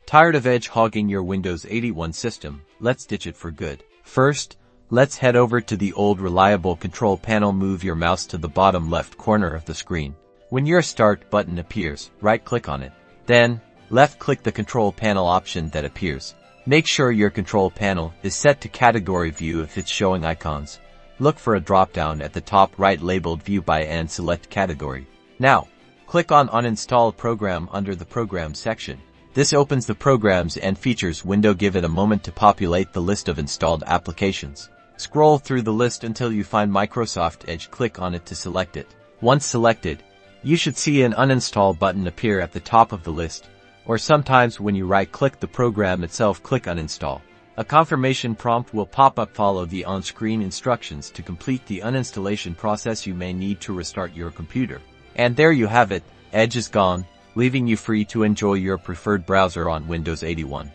Tired of Edge hogging your Windows 81 system? Let's ditch it for good. First, let's head over to the old reliable control panel. Move your mouse to the bottom left corner of the screen. When your Start button appears, right-click on it. Then, left-click the control panel option that appears. Make sure your control panel is set to category view if it's showing icons. Look for a drop-down at the top right labeled View by and select Category. Now, click on Uninstall Program under the Programs section. This opens the Programs and Features window. Give it a moment to populate the list of installed applications. Scroll through the list until you find Microsoft Edge. Click on it to select it. Once selected, you should see an Uninstall button appear at the top of the list, or sometimes when you right-click the program itself, click Uninstall. A confirmation prompt will pop up. Follow the on-screen instructions to complete the uninstallation process. You may need to restart your computer. And there you have it, Edge is gone, leaving you free to enjoy your preferred browser on Windows 81.